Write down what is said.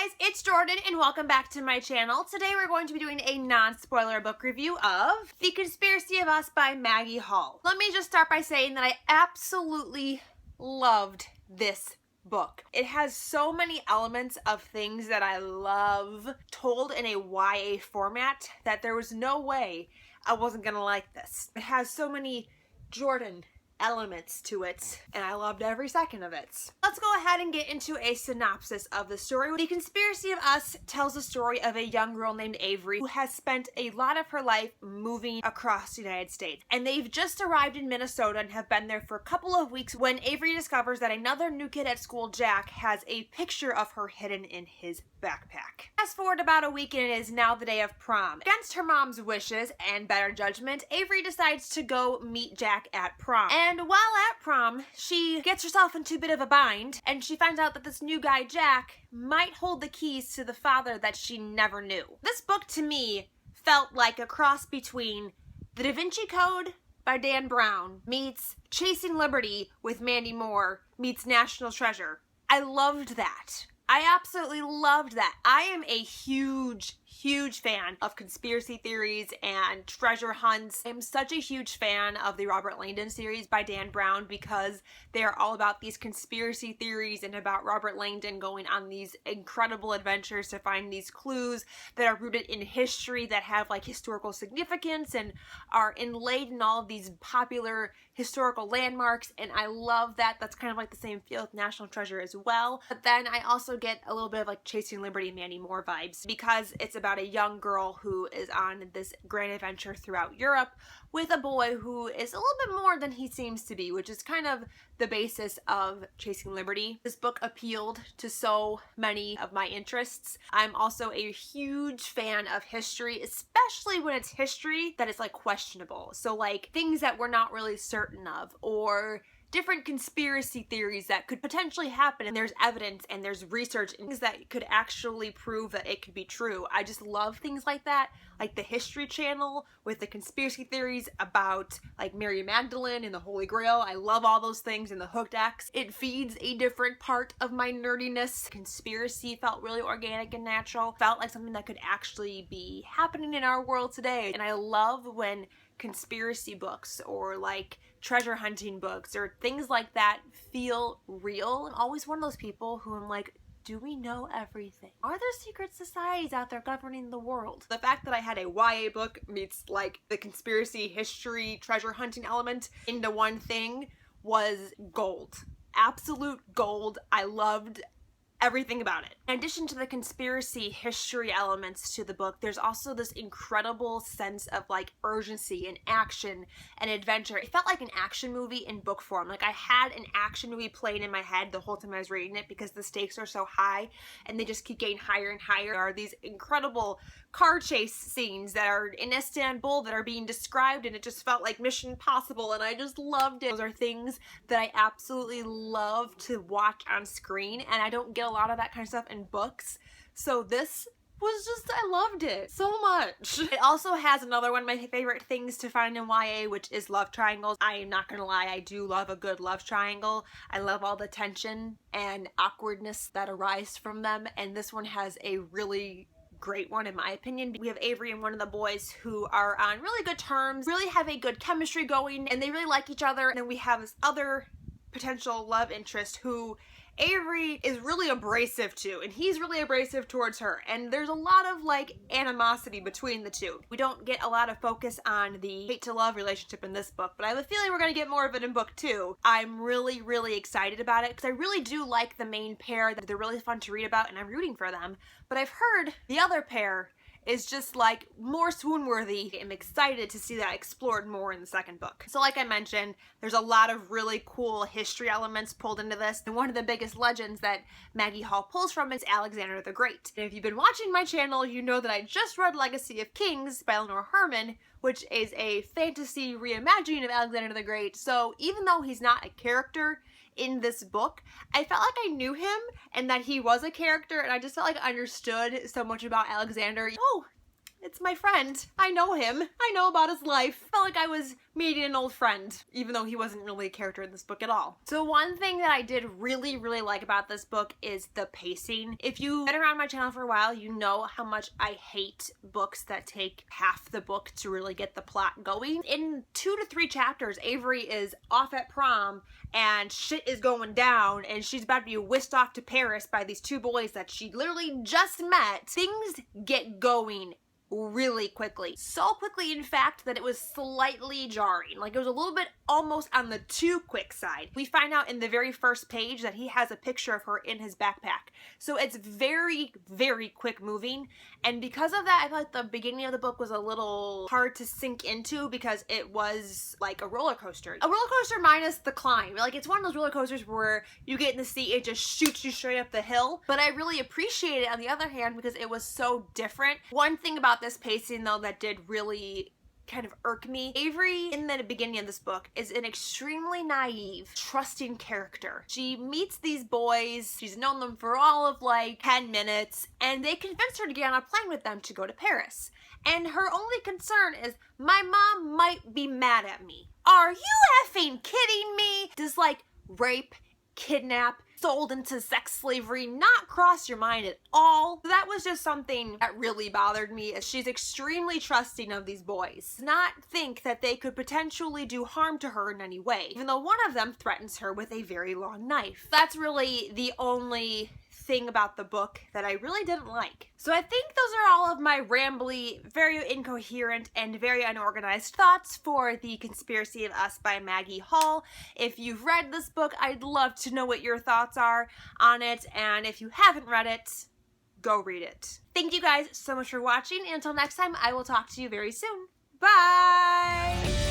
guys, it's Jordan and welcome back to my channel. Today we're going to be doing a non-spoiler book review of The Conspiracy of Us by Maggie Hall. Let me just start by saying that I absolutely loved this book. It has so many elements of things that I love told in a YA format that there was no way I wasn't gonna like this. It has so many Jordan elements to it, and I loved every second of it. Let's go ahead and get into a synopsis of the story. The Conspiracy of Us tells the story of a young girl named Avery who has spent a lot of her life moving across the United States. And they've just arrived in Minnesota and have been there for a couple of weeks when Avery discovers that another new kid at school, Jack, has a picture of her hidden in his backpack. Fast forward about a week and it is now the day of prom. Against her mom's wishes and better judgment, Avery decides to go meet Jack at prom. And while at prom, she gets herself into a bit of a bind, and she finds out that this new guy, Jack, might hold the keys to the father that she never knew. This book, to me, felt like a cross between The Da Vinci Code by Dan Brown meets Chasing Liberty with Mandy Moore meets National Treasure. I loved that. I absolutely loved that. I am a huge fan of conspiracy theories and treasure hunts. I'm such a huge fan of the Robert Langdon series by Dan Brown because they are all about these conspiracy theories and about Robert Langdon going on these incredible adventures to find these clues that are rooted in history, that have like historical significance and are inlaid in all of these popular historical landmarks, and I love that. That's kind of like the same feel with National Treasure as well. But then I also get a little bit of like Chasing Liberty and Mandy Moore vibes because it's about a young girl who is on this grand adventure throughout Europe with a boy who is a little bit more than he seems to be, which is kind of the basis of Chasing Liberty. This book appealed to so many of my interests. I'm also a huge fan of history, especially when it's history that is like questionable. So like things that we're not really certain of, or different conspiracy theories that could potentially happen and there's evidence and there's research and things that could actually prove that it could be true. I just love things like that, like the History Channel with the conspiracy theories about like Mary Magdalene and the Holy Grail. I love all those things, and the Hooked X. It feeds a different part of my nerdiness. Conspiracy felt really organic and natural, felt like something that could actually be happening in our world today. And I love when conspiracy books or like treasure hunting books or things like that feel real. I'm always one of those people who I'm like, do we know everything? Are there secret societies out there governing the world? The fact that I had a YA book meets like the conspiracy, history, treasure hunting element into one thing was gold. Absolute gold. I loved everything about it. In addition to the conspiracy history elements to the book, there's also this incredible sense of like urgency and action and adventure. It felt like an action movie in book form. Like I had an action movie playing in my head the whole time I was reading it because the stakes are so high and they just keep getting higher and higher. There are these incredible car chase scenes that are in Istanbul that are being described, and it just felt like Mission Impossible, and I just loved it. Those are things that I absolutely love to watch on screen, and I don't get a lot of that kind of stuff in books. So this was just, I loved it so much. It also has another one of my favorite things to find in YA, which is love triangles. I am not gonna lie, I do love a good love triangle. I love all the tension and awkwardness that arise from them, and this one has a really great one in my opinion. We have Avery and one of the boys who are on really good terms, really have a good chemistry going, and they really like each other. And then we have this other potential love interest who Avery is really abrasive to, and he's really abrasive towards her, and there's a lot of like animosity between the two. We don't get a lot of focus on the hate to love relationship in this book, but I have a feeling we're gonna get more of it in book 2. I'm really excited about it because I really do like the main pair. That they're really fun to read about and I'm rooting for them, but I've heard the other pair is just like more swoon-worthy. I'm excited to see that explored more in the second book. So like I mentioned, there's a lot of really cool history elements pulled into this, and one of the biggest legends that Maggie Hall pulls from is Alexander the Great. And if you've been watching my channel, you know that I just read Legacy of Kings by Eleanor Herman, which is a fantasy reimagining of Alexander the Great. So even though he's not a character in this book, I felt like I knew him and that he was a character, and I just felt like I understood so much about Alexander. Oh, it's my friend. I know him. I know about his life. Felt like I was meeting an old friend, even though he wasn't really a character in this book at all. So one thing that I did really, really like about this book is the pacing. If you've been around my channel for a while, you know how much I hate books that take half the book to really get the plot going. In 2 to 3 chapters, Avery is off at prom and shit is going down and she's about to be whisked off to Paris by these 2 boys that she literally just met. Things get going really quickly. So quickly, in fact, that it was slightly jarring. Like, it was a little bit almost on the too quick side. We find out in the very first page that he has a picture of her in his backpack. So it's very, very quick moving. And because of that, I feel like the beginning of the book was a little hard to sink into because it was like a roller coaster. A roller coaster minus the climb. Like, it's one of those roller coasters where you get in the seat, it just shoots you straight up the hill. But I really appreciate it on the other hand because it was so different. One thing about this pacing though that did really kind of irk me, Avery in the beginning of this book is an extremely naive, trusting character. She meets these boys, she's known them for all of like 10 minutes, and they convince her to get on a plane with them to go to Paris. And her only concern is, my mom might be mad at me. Are you effing kidding me? Does like rape, kidnap, sold into sex slavery not cross your mind at all? That was just something that really bothered me, as she's extremely trusting of these boys. Not think that they could potentially do harm to her in any way, even though one of them threatens her with a very long knife. That's really the only thing about the book that I really didn't like. So I think those are all of my rambly, very incoherent, and very unorganized thoughts for The Conspiracy of Us by Maggie Hall. If you've read this book, I'd love to know what your thoughts are on it, and if you haven't read it, go read it. Thank you guys so much for watching, and until next time, I will talk to you very soon. Bye!